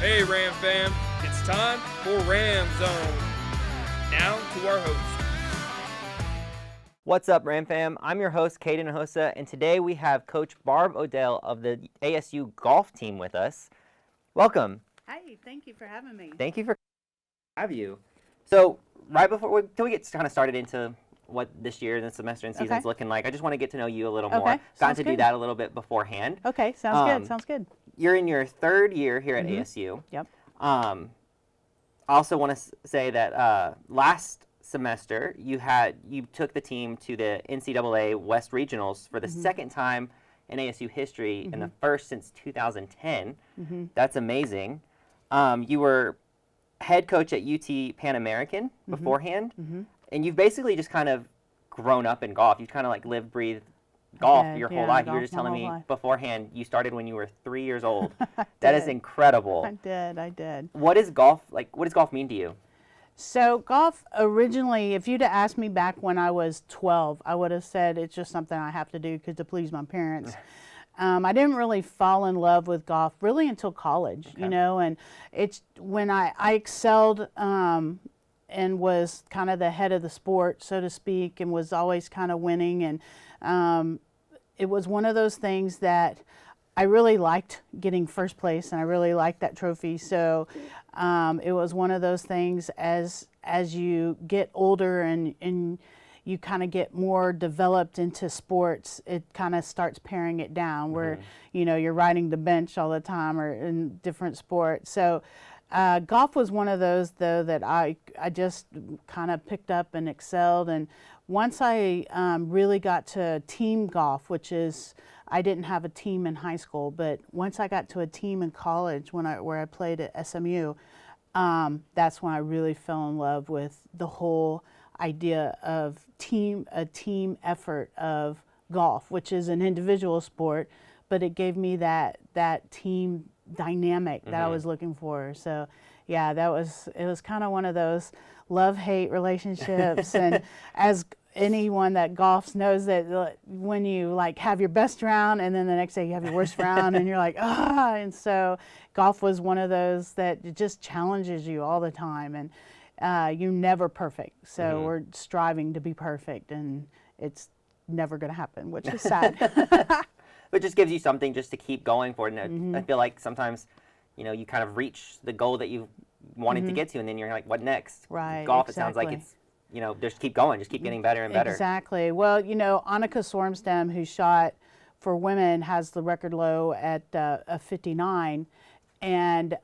Hey Ram fam, it's time for Ramzone. Now to our host. What's up, Ram fam? I'm your host, Kade Hinojosa, and today we have Coach Barb Odale of the ASU golf team with us. Welcome. Hi, thank you for having me. Thank you for having you. So, right before we get kind of started into what this year and the semester and season's looking like, I just want to get to know you a little more. Got to do that a little bit beforehand. Okay, sounds good. You're in your third year here at ASU. Yep. I also want to say that last semester you took the team to the NCAA West Regionals for the second time in ASU history and the first since 2010. That's amazing. You were head coach at UT Pan American beforehand, and you've basically just kind of grown up in golf. You've kind of like lived, breathed golf your whole life. You were just telling me beforehand you started when you were 3 years old. That is incredible. I did. What is golf like? What does golf mean to you? So golf originally, if you'd have asked me back when I was 12, I would have said it's just something I have to do to please my parents. I didn't really fall in love with golf really until college, you know, and it's when I excelled and was kind of the head of the sport, so to speak, and was always kind of winning. And it was one of those things that I really liked getting first place, and I really liked that trophy. So it was one of those things as you get older and you kind of get more developed into sports, it kind of starts paring it down where, you know, you're riding the bench all the time or in different sports. So golf was one of those, though, that I just kind of picked up and excelled. And once I really got to team golf, which is, I didn't have a team in high school, but once I got to a team in college where I played at SMU, that's when I really fell in love with the whole idea of a team effort of golf, which is an individual sport, but it gave me that team dynamic that I was looking for. So yeah, it was kind of one of those love-hate relationships. And as anyone that golfs knows that when you like have your best round and then the next day you have your worst round and you're like, and so golf was one of those that it just challenges you all the time. And you're never perfect, so we're striving to be perfect, and it's never going to happen, which is sad. But it just gives you something just to keep going for. And I feel like sometimes, you know, you kind of reach the goal that you wanted to get to, and then you're like, what next? Right. Golf, it sounds like it's, you know, just keep going, just keep getting better and better. Exactly. Well, you know, Annika Sormstem, who shot for women, has the record low at a 59. And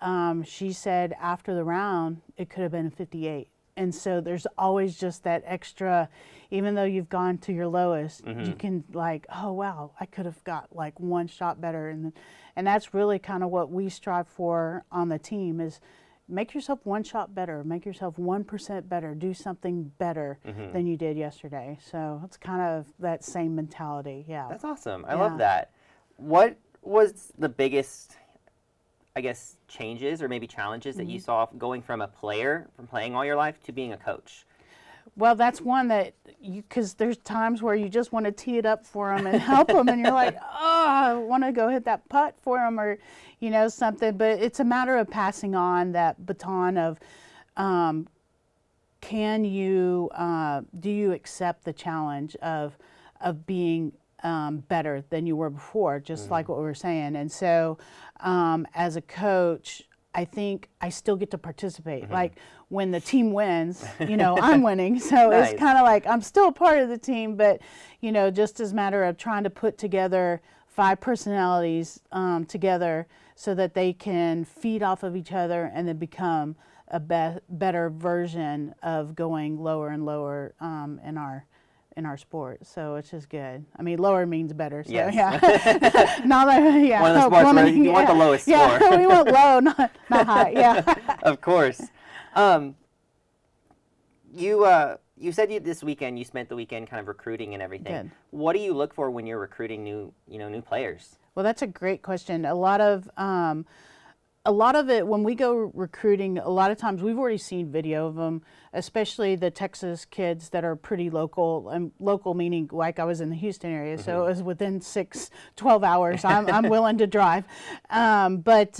she said after the round, it could have been a 58. And so there's always just that extra, even though you've gone to your lowest, you can like, oh, wow, I could have got like one shot better. And that's really kind of what we strive for on the team is make yourself one shot better, make yourself 1% better, do something better than you did yesterday. So it's kind of that same mentality, yeah. That's awesome. I love that. What was the biggest, I guess, changes or maybe challenges that you saw going from a player, from playing all your life, to being a coach? Well, that's one that because there's times where you just want to tee it up for them and help them, and you're like, oh, I want to go hit that putt for them or, you know, something. But it's a matter of passing on that baton of, do you accept the challenge of being better than you were before, just like what we were saying. And so as a coach, I think I still get to participate. Like when the team wins, you know, I'm winning. So it's kind of like I'm still a part of the team, but, you know, just as a matter of trying to put together 5 personalities together so that they can feed off of each other and then become a better version of going lower and lower in our sport. So it's just good. I mean, lower means better. So yeah. Not that, one of the sports where you want the lowest score. Yeah, we want low, not high. Yeah. Of course. You said this weekend you spent the weekend kind of recruiting and everything. Good. What do you look for when you're recruiting new players? Well, that's a great question. A lot of it, when we go recruiting, a lot of times we've already seen video of them, especially the Texas kids that are pretty local. And local meaning like I was in the Houston area, so it was within 12 hours. I'm willing to drive. But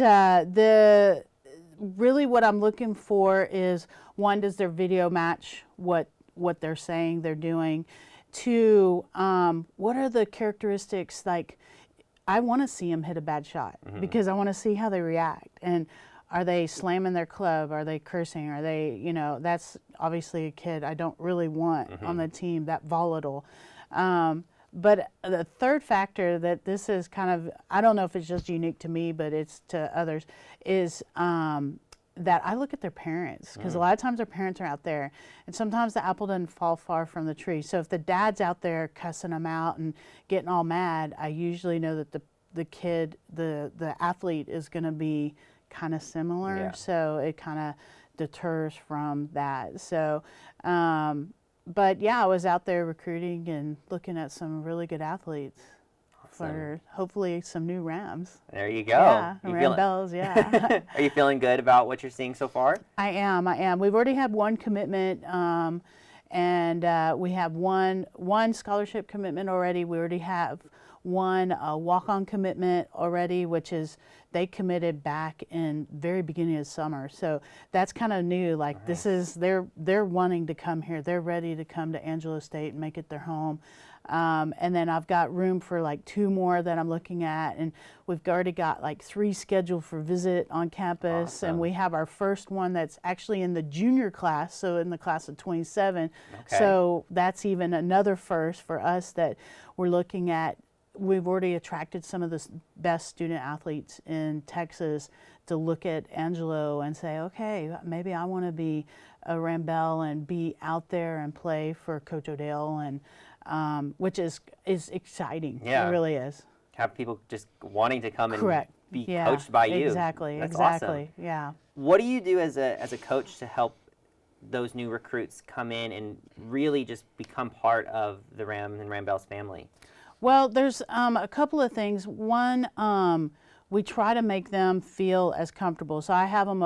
really what I'm looking for is, one, does their video match what they're saying they're doing? Two, what are the characteristics, like, I want to see them hit a bad shot because I want to see how they react. And are they slamming their club? Are they cursing? Are they, that's obviously a kid I don't really want on the team, that volatile. But the third factor that this is kind of, I don't know if it's just unique to me, but it's to others, is that I look at their parents, because a lot of times their parents are out there, and sometimes the apple doesn't fall far from the tree. So if the dad's out there cussing them out and getting all mad, I usually know that the kid, the athlete is going to be kind of similar. Yeah. So it kind of deters from that. So, but yeah, I was out there recruiting and looking at some really good athletes. For hopefully some new Rams. There you go. Yeah, You Ram Bells, yeah. Are you feeling good about what you're seeing so far? I am. We've already had one commitment, and we have one scholarship commitment already. We already have one walk-on commitment already, which is they committed back in very beginning of summer. So that's kind of new. Like this is they're wanting to come here. They're ready to come to Angelo State and make it their home. And then I've got room for like 2 more that I'm looking at, and we've already got like 3 scheduled for visit on campus. Awesome. And we have our first one that's actually in the junior class, so in the class of 27. Okay. So that's even another first for us that we're looking at. We've already attracted some of the best student athletes in Texas to look at Angelo and say, okay, maybe I want to be a Rambell and be out there and play for Coach Odale, and which is exciting. Yeah. It really is. Have people just wanting to come Correct. and be Yeah, coached by you. Exactly. That's exactly. awesome. Yeah. What do you do as a coach to help those new recruits come in and really just become part of the Ram and Rambell's family? Well, there's a couple of things. One, we try to make them feel as comfortable. So I have them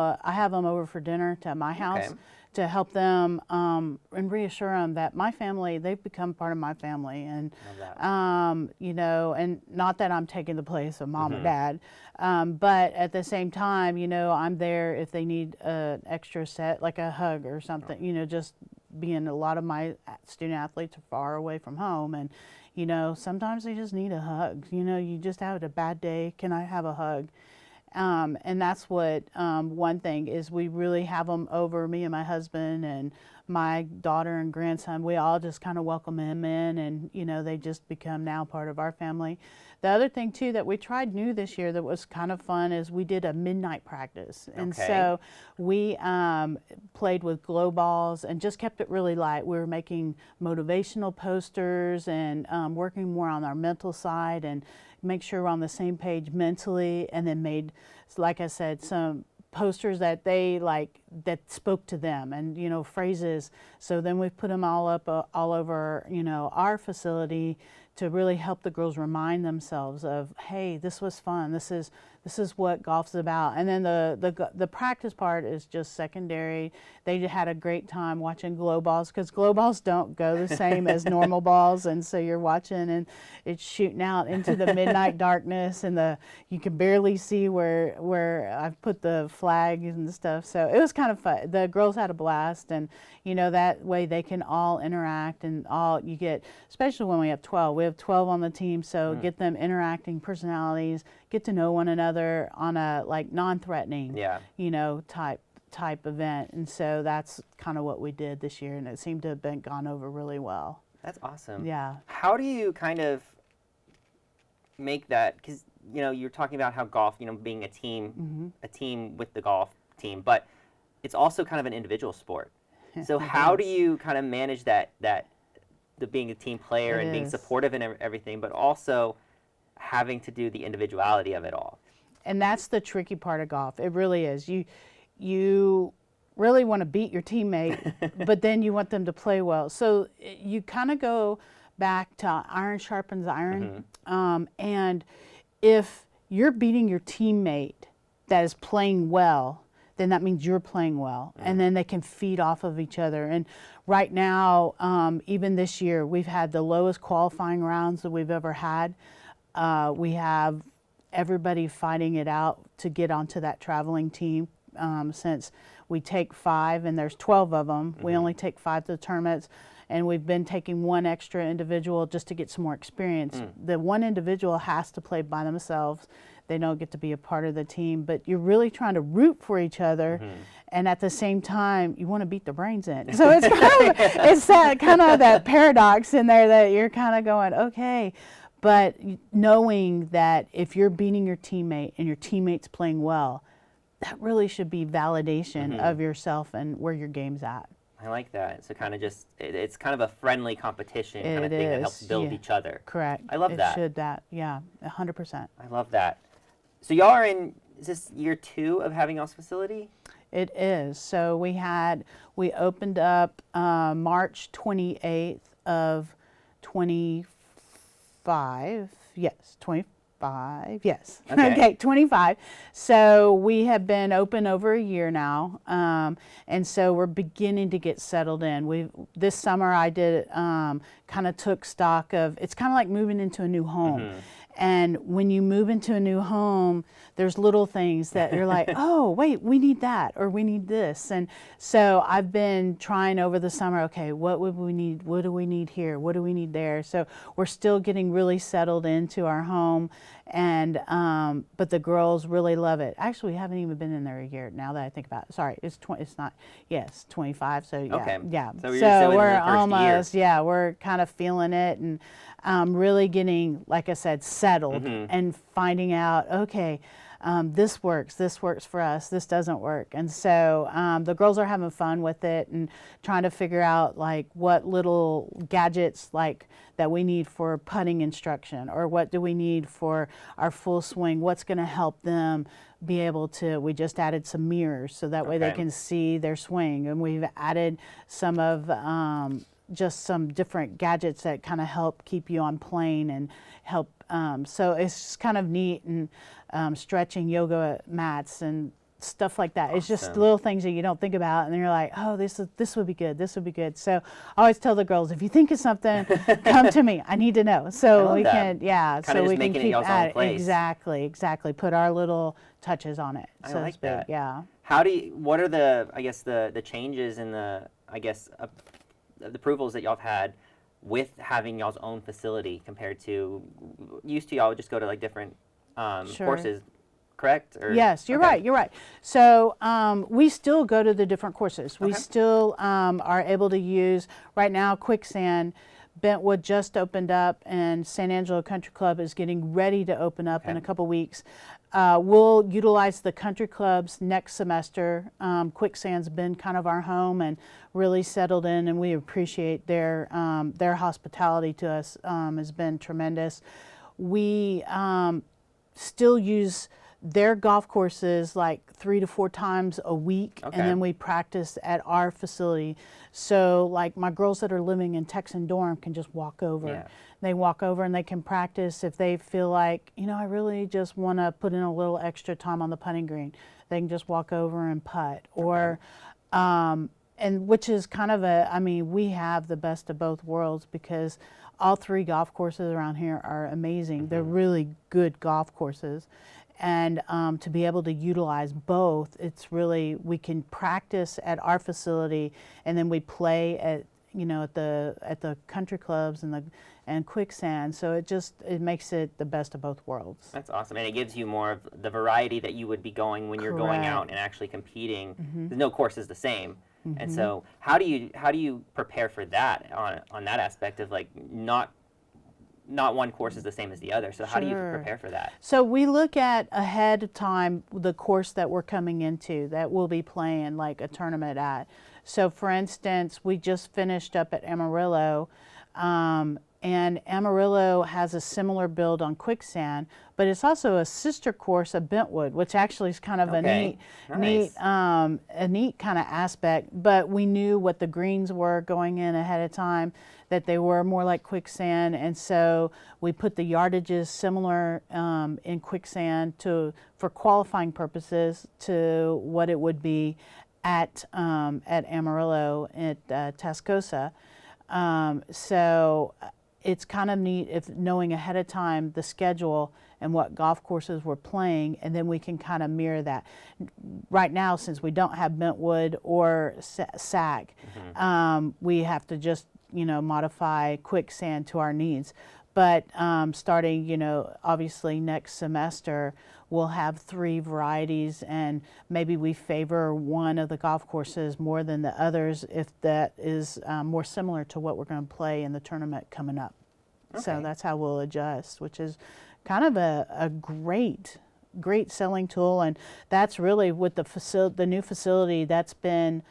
over for dinner to my house. Okay. To help them and reassure them that my family, they've become part of my family, and and not that I'm taking the place of mom or dad, but at the same time, I'm there if they need an extra set, like a hug or something. Just being, a lot of my student athletes are far away from home, and sometimes they just need a hug. You just had a bad day. Can I have a hug? And that's what one thing is, we really have them over, me and my husband and my daughter and grandson. We all just kind of welcome them in, and they just become now part of our family. The other thing too that we tried new this year that was kind of fun is we did a midnight practice. And so we played with glow balls and just kept it really light. We were making motivational posters and working more on our mental side and make sure we're on the same page mentally, and then made, like I said, some posters that they like that spoke to them, and phrases. So then we put them all up all over our facility to really help the girls remind themselves of, hey, this was fun. This is what golf's about. And then the practice part is just secondary. They had a great time watching glow balls, because glow balls don't go the same as normal balls, and so you're watching and it's shooting out into the midnight darkness, and you can barely see where I've put the flag and stuff. So it was kind of fun. The girls had a blast, and that way they can all interact, and you get, especially when we have 12. We have 12 on the team, so get them interacting personalities, get to know one another on a like non-threatening, type event. And so that's kind of what we did this year, and it seemed to have gone over really well. That's awesome. Yeah. How do you kind of make that, because you're talking about how golf, being a team with the golf team, but it's also kind of an individual sport. So how do you kind of manage that the being a team player and being supportive and everything, but also having to do the individuality of it all? And that's the tricky part of golf. It really is. You really want to beat your teammate, but then you want them to play well. So you kind of go back to iron sharpens iron. And if you're beating your teammate that is playing well, then that means you're playing well, and then they can feed off of each other. And right now, even this year, we've had the lowest qualifying rounds that we've ever had. We have everybody fighting it out to get onto that traveling team since we take 5 and there's 12 of them. We only take 5 to the tournaments, and we've been taking 1 extra individual just to get some more experience. The 1 individual has to play by themselves. They don't get to be a part of the team, but you're really trying to root for each other, and at the same time, you want to beat the brains in. So it's it's that kind of that paradox in there that you're kind of going, okay, but knowing that if you're beating your teammate and your teammate's playing well, that really should be validation of yourself and where your game's at. I like that. So kind of just, it's kind of a friendly competition kind of thing that helps build each other. Correct. I love that. It should that. Yeah, 100%. I love that. So y'all are in, is this year 2 of having y'all's facility? It is. So we opened up March 28th of 25. Yes, 25. Yes. Okay. Okay, 25. So we have been open over a year now, and so we're beginning to get settled in. This summer I did kind of took stock of. It's kind of like moving into a new home. And when you move into a new home, there's little things that you're like, oh, wait, we need that, or we need this. And so I've been trying over the summer, okay, what would we need? What do we need here? What do we need there? So we're still getting really settled into our home. And but the girls really love it. Actually, we haven't even been in there a year now that I think about it. Sorry, it's 25. So yeah, Okay. yeah. So you're still in we're the first almost, year. yeah, we're kind of feeling it and really getting, like I said, settled and finding out, okay, this works for us, this doesn't work. And so the girls are having fun with it and trying to figure out like what little gadgets like that we need for putting instruction, or what do we need for our full swing, what's going to help them be able to. We just added some mirrors so that way they can see their swing, and we've added some of just some different gadgets that kind of help keep you on plane and help. So it's just kind of neat, and stretching yoga mats and stuff like that. It's just little things that you don't think about, and then you're like, oh, this would be good. This would be good. So I always tell the girls, if you think of something, come to me. I need to know. So we can, kind so of we just can making it keep y'all's at own it. place. Exactly. Put our little touches on it. I So to like speak. that. Yeah. What are the changes in the approvals that y'all have had with having y'all's own facility compared to, used to y'all would just go to like different courses, correct? Or, yes, you're right. You're right. So we still go to the different courses. We still are able to use, right now, Quicksand. Bentwood just opened up, and San Angelo Country Club is getting ready to open up in a couple weeks. We'll utilize the country clubs next semester. Quicksand's been kind of our home and really settled in, and we appreciate their hospitality to us has been tremendous. We still use their golf courses like 3 to 4 times a week, and then we practice at our facility. So like my girls that are living in Texan dorm can just walk over. Yeah. They walk over and they can practice if they feel like, I really just want to put in a little extra time on the putting green. They can just walk over and putt. Or, and which is kind of we have the best of both worlds, because all 3 golf courses around here are amazing. They're really good golf courses. And to be able to utilize both, it's really, we can practice at our facility, and then we play at the country clubs and Quicksand. So it makes it the best of both worlds. That's awesome, and it gives you more of the variety that you would be going when you're going out and actually competing. There's no course is the same. And so how do you prepare for that on that aspect of like not one course is the same as the other? So how do you prepare for that? So we look at ahead of time the course that we're coming into, that we'll be playing like a tournament at. So for instance, we just finished up at Amarillo, and Amarillo has a similar build on Quicksand, but it's also a sister course of Bentwood, which actually is kind of a neat kind of aspect. But we knew what the greens were going in ahead of time, that they were more like Quicksand, and so we put the yardages similar in Quicksand for qualifying purposes to what it would be at Amarillo at Tascosa. So it's kind of neat if knowing ahead of time the schedule and what golf courses we're playing, and then we can kind of mirror that. Right now, since we don't have Bentwood or SAC, we have to just, modify quicksand to our needs. But starting, obviously next semester, we'll have 3 varieties, and maybe we favor one of the golf courses more than the others if that is more similar to what we're going to play in the tournament coming up. Okay. So that's how we'll adjust, which is kind of a great selling tool. And that's really with the new facility, that's been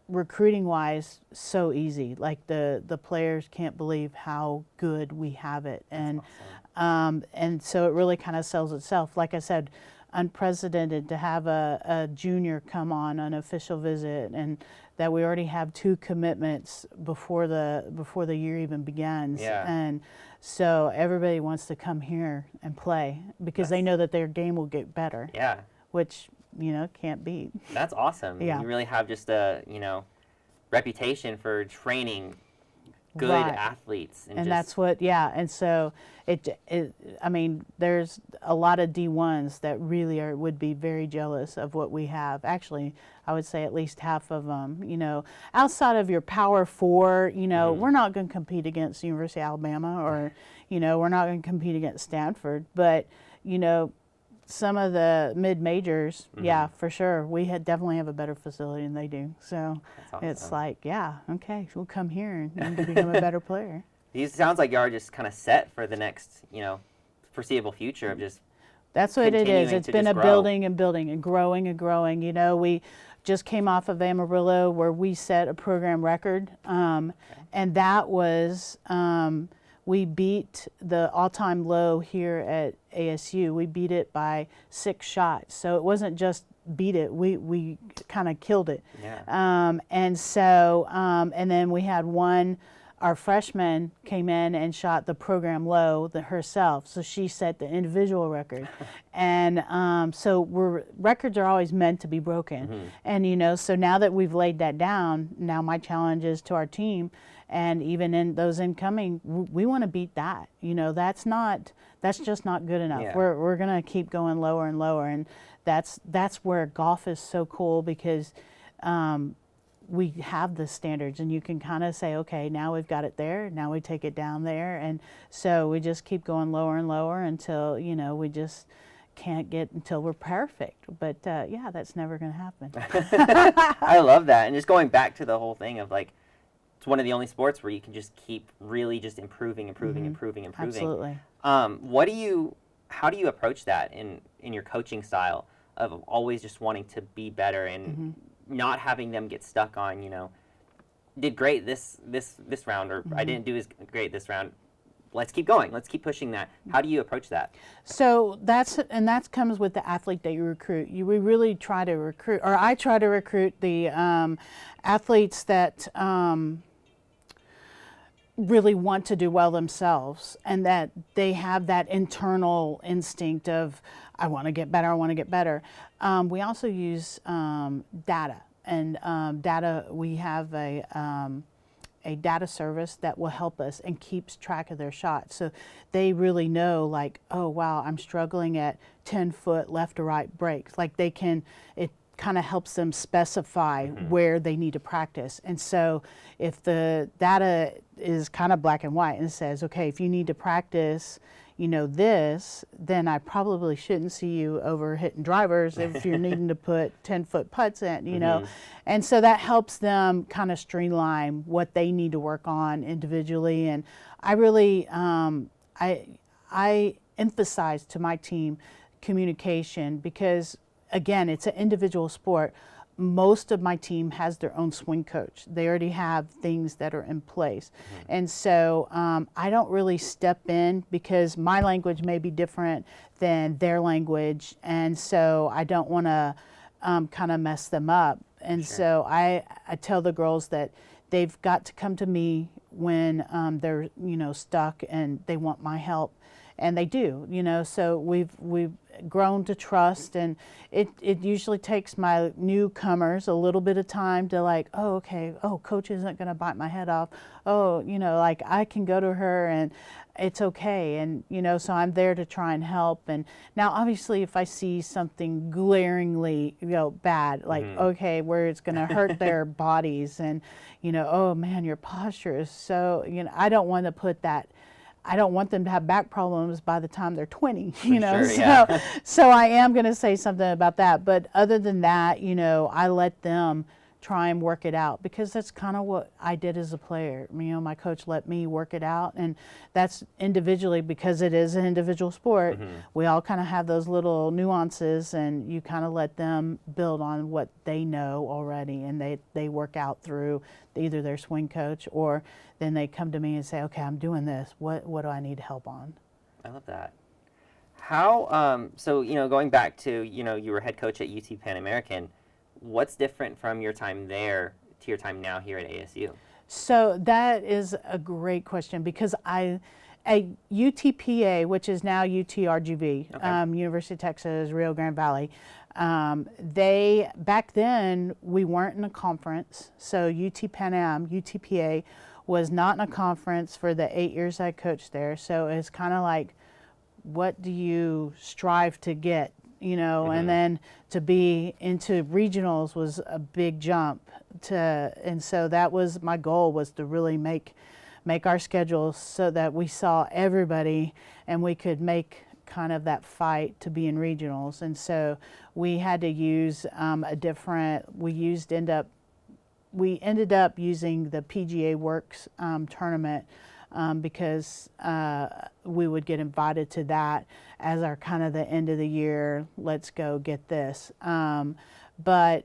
recruiting wise so easy. Like the players can't believe how good we have it. And awesome. And so it really kind of sells itself. Like I said, unprecedented to have a junior come on an official visit, and that we already have 2 commitments before the year even begins. Yeah. And so everybody wants to come here and play because they know that their game will get better. Yeah. Which, can't beat. That's awesome. Yeah. You really have just a, reputation for training good athletes. And that's what, and so there's a lot of D1s that really would be very jealous of what we have. Actually, I would say at least half of them, outside of your Power 4, we're not going to compete against University of Alabama or, we're not going to compete against Stanford, but, some of the mid-majors, for sure, we definitely have a better facility than they do. So awesome. It's like, okay, we'll come here and become a better player. These sounds like you are just kind of set for the next, foreseeable future of just. That's what it is. It's been a building and building and growing and growing. We just came off of Amarillo where we set a program record, and that was. We beat the all-time low here at ASU. We beat it by 6 shots. So it wasn't just beat it. We kind of killed it. Yeah. And then we had our freshman came in and shot the program low herself. So she set the individual record. And so records are always meant to be broken. And, so now that we've laid that down, now my challenge is to our team. And even in those incoming, we want to beat that. That's just not good enough. Yeah. We're going to keep going lower and lower, and that's where golf is so cool because we have the standards, and you can kind of say, okay, now we've got it there, now we take it down there, and so we just keep going lower and lower until we just can't get until we're perfect. But that's never going to happen. I love that, and just going back to the whole thing of like. It's one of the only sports where you can just keep really just improving. Absolutely. How do you approach that in your coaching style of always just wanting to be better and not having them get stuck on, did great this round or I didn't do as great this round. Let's keep going. Let's keep pushing that. How do you approach that? So that comes with the athlete that you recruit. We really try to recruit, or I try to recruit the athletes that really want to do well themselves, and that they have that internal instinct of I want to get better. We also use data, and we have a data service that will help us and keeps track of their shots, so they really know, like, oh wow, I'm struggling at 10-foot left to right breaks. Like it kind of helps them specify where they need to practice. And so if the data is kind of black and white and says, okay, if you need to practice, this, then I probably shouldn't see you over hitting drivers if you're needing to put 10-foot putts in, And so that helps them kind of streamline what they need to work on individually. And I really, I emphasize to my team communication because, again, it's an individual sport. Most of my team has their own swing coach. They already have things that are in place. And so I don't really step in because my language may be different than their language. And so I don't want to kind of mess them up. And so I tell the girls that they've got to come to me when they're stuck and they want my help. and they do, you know. So we've grown to trust, and it usually takes my newcomers a little bit of time to like, oh, okay, oh, coach isn't going to bite my head off. Oh, you know, like I can go to her and it's okay. And, you know, so I'm there to try and help. And now obviously if I see something glaringly, you know, bad, like, okay, where it's going to hurt their bodies, and, you know, oh man, your posture is so, you know, I don't want to put that, I don't want them to have back problems by the time they're 20, you know. Sure, yeah. So I am going to say something about that. But other than that, you know, I let them try and work it out, because that's kind of what I did as a player. You know, my coach let me work it out, and that's individually, because it is an individual sport. We all kind of have those little nuances, and you kind of let them build on what they know already, and they work out through either their swing coach, or then they come to me and say, okay, I'm doing this. What do I need help on? I love that. How, so, you know, going back to, you know, you were head coach at UT Pan American, what's different from your time there to your time now here at ASU? So that is a great question, because at UTPA, which is now UTRGV, Okay. University of Texas, Rio Grande Valley, they, back then, we weren't in a conference. So UT Pan Am, UTPA, was not in a conference for the 8 years I coached there. So it's kind of like, what do you strive to get? You know, and then to be into regionals was a big jump and so that was my goal, was to really make our schedules so that we saw everybody and we could make kind of that fight to be in regionals. And so we had to use we ended up using the PGA Works tournament, because we would get invited to that as our kind of the end of the year, let's go get this. But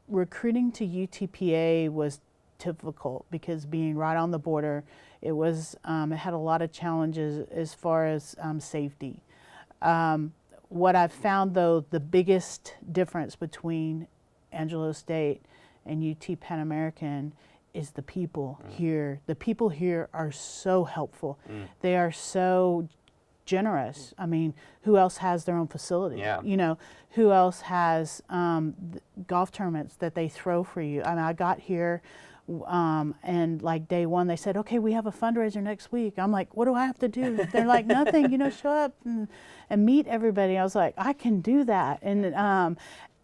recruiting to UTPA was difficult, because being right on the border, it had a lot of challenges as far as safety. What I've found, though, the biggest difference between Angelo State and UT Pan American is the people here. The people here are so helpful. They are so generous. I mean, who else has their own facility? Yeah. You know, who else has golf tournaments that they throw for you? I mean, I got here and like day one, they said, okay, we have a fundraiser next week. I'm like, what do I have to do? They're like, nothing, you know, show up and meet everybody. I was like, I can do that.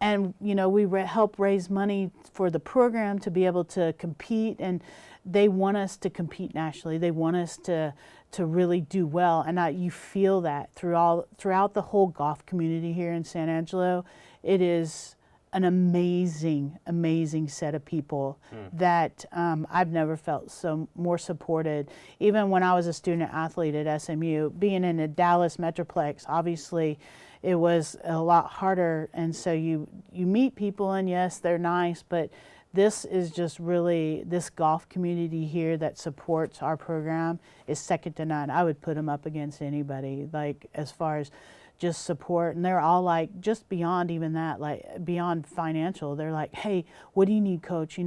And you know, we help raise money for the program to be able to compete, and they want us to compete nationally. They want us to really do well, and you feel that throughout the whole golf community here in San Angelo. It is an amazing set of people that I've never felt more supported. Even when I was a student athlete at SMU, being in a Dallas Metroplex, obviously it was a lot harder, and so you meet people, and yes, they're nice, but this is just really, this golf community here that supports our program is second to none. I would put them up against anybody, like as far as just support. And they're all like, just beyond even that, like beyond financial, they're like, hey, what do you need, coach?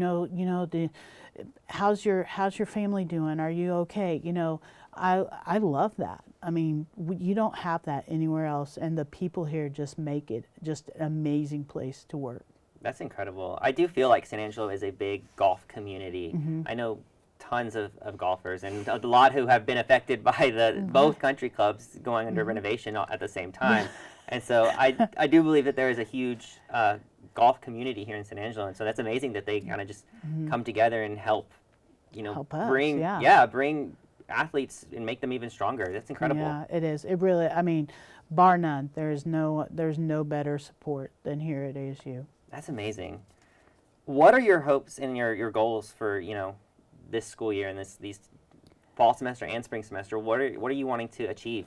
How's your family doing? Are you okay? You know, I love that. I mean, you don't have that anywhere else, and the people here just make it just an amazing place to work. That's incredible. I do feel like San Angelo is a big golf community. I know tons of golfers, and a lot who have been affected by the both country clubs going under renovation at the same time. And so I do believe that there is a huge golf community here in San Angelo, and so that's amazing that they kind of just come together and help, you know, Help us, bring athletes and make them even stronger. That's incredible. Yeah, it is. It really, I mean, bar none, there's no better support than here at ASU. That's amazing. What are your hopes and your goals for, you know, this school year and these fall semester and spring semester? What are you wanting to achieve?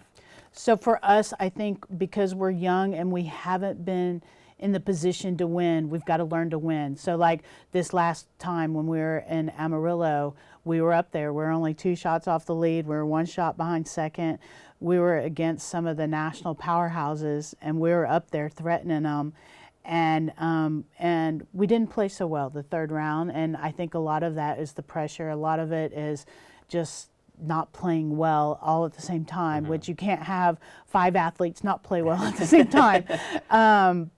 So for us, I think because we're young and we haven't been in the position to win, we've got to learn to win. So like this last time when we were in Amarillo, we were up there. We're only 2 shots off the lead. We were 1 shot behind second. We were against some of the national powerhouses, and we were up there threatening them. And we didn't play so well the third round, and I think a lot of that is the pressure. A lot of it is just not playing well all at the same time, which you can't have 5 athletes not play well at the same time.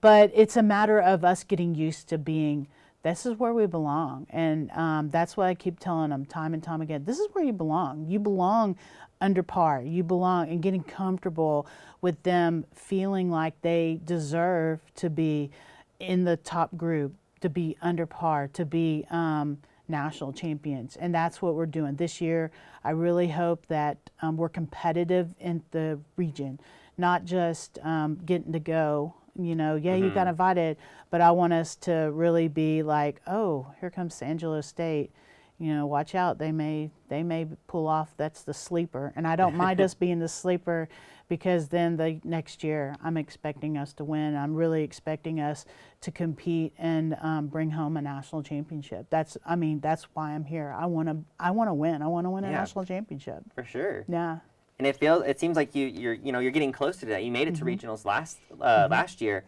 But it's a matter of us getting used to being, this is where we belong. And that's what I keep telling them time and time again. This is where you belong. You belong under par. You belong, and getting comfortable with them feeling like they deserve to be in the top group, to be under par, to be national champions. And that's what we're doing this year. I really hope that we're competitive in the region, not just getting to go, you know, you got invited, but I want us to really be like, oh, here comes Angelo State. You know, watch out, they may pull off, that's the sleeper. And I don't mind us being the sleeper, because then the next year I'm expecting us to win. I'm really expecting us to compete and bring home a national championship. That's why I'm here. I want to win. I want to win a national championship. For sure. Yeah. And it seems like you're getting close to that. You made it to regionals last year.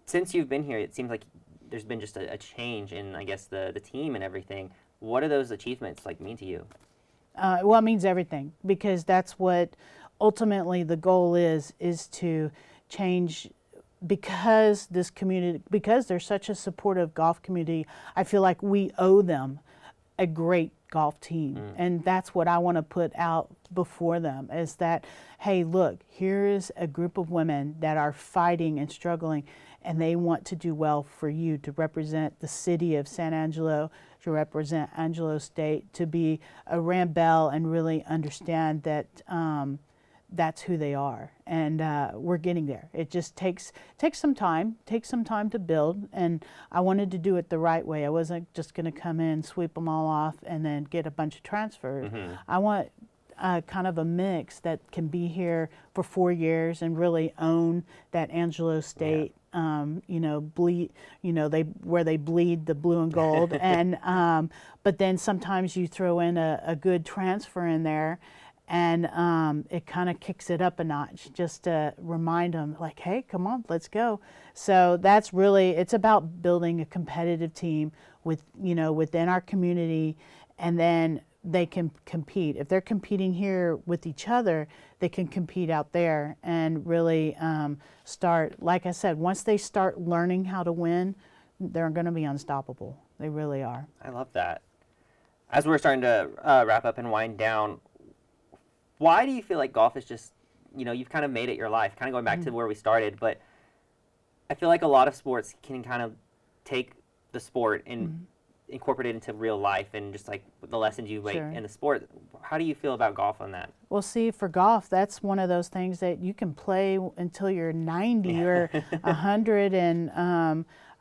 Since you've been here, it seems like there's been just a change in, I guess, the team and everything. What do those achievements mean to you? Well, it means everything, because that's what ultimately the goal is to change. Because this community, because there's such a supportive golf community, I feel like we owe them a great golf team. And that's what I want to put out before them, is that, hey, look, here is a group of women that are fighting and struggling, and they want to do well for you, to represent the city of San Angelo, to represent Angelo State, to be a Ram Bell and really understand that that's who they are. And we're getting there. It just takes some time to build, and I wanted to do it the right way. I wasn't just going to come in, sweep them all off, and then get a bunch of transfers. I want kind of a mix that can be here for 4 years and really own that Angelo State, bleed, where they bleed the blue and gold. And but then sometimes you throw in a good transfer in there, and it kind of kicks it up a notch, just to remind them, like, hey, come on, let's go. So that's really, it's about building a competitive team within our community, and then they can compete. If they're competing here with each other, they can compete out there and really start, like I said, once they start learning how to win, they're going to be unstoppable. They really are. I love that. As we're starting to wrap up and wind down, why do you feel like golf is just, you've kind of made it your life, kind of going back to where we started, but I feel like a lot of sports can kind of take the sport and incorporate it into real life, and just like the lessons you make in the sport. How do you feel about golf on that? Well, see, for golf, that's one of those things that you can play until you're 90 or 100. And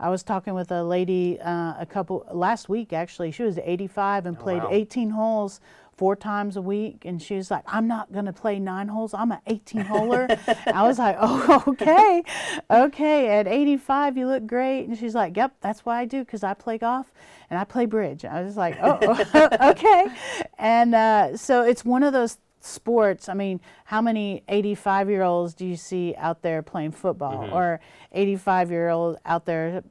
I was talking with a lady last week, actually. She was 85 and played 18 holes 4 times a week, and she was like, I'm not going to play 9 holes. I'm an 18-holer. I was like, oh, okay. At 85, you look great. And she's like, yep, that's what I do, because I play golf and I play bridge. I was like, okay. And so it's one of those sports. I mean, how many 85-year-olds do you see out there playing football, or 85-year-olds out there,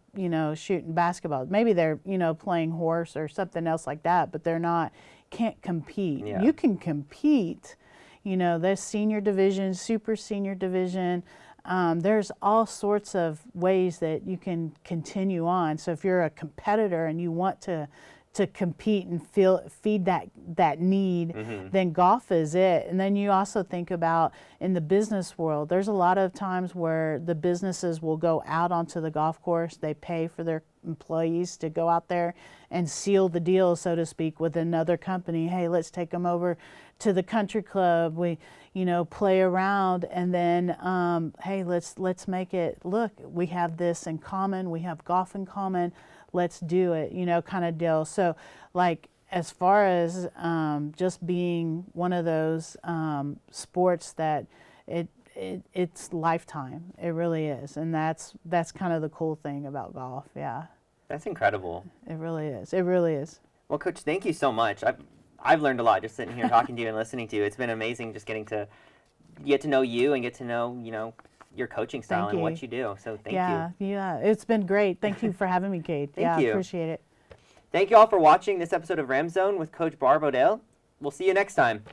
shooting basketball? Maybe they're, playing horse or something else like that, but they're not, can't compete. You can compete, there's senior division, super senior division. There's all sorts of ways that you can continue on. So if you're a competitor and you want to compete and feed that need, then golf is it. And then you also think about, in the business world, there's a lot of times where the businesses will go out onto the golf course. They pay for their employees to go out there and seal the deal, so to speak, with another company. Hey, let's take them over to the country club. We, play around, and then, hey, let's make it, look, we have this in common. We have golf in common. Let's do it, kind of deal. So, like, as far as just being one of those sports that it's lifetime. It really is, and that's kind of the cool thing about golf. Yeah. That's incredible. It really is. It really is. Well, Coach, thank you so much. I've learned a lot just sitting here talking to you and listening to you. It's been amazing just getting to get to know you and get to know, your coaching style and what you do. So thank you. Yeah, it's been great. Thank you for having me, Kade. Thank you. Appreciate it. Thank you all for watching this episode of Ramzone with Coach Barb Odale. we'll see you next time.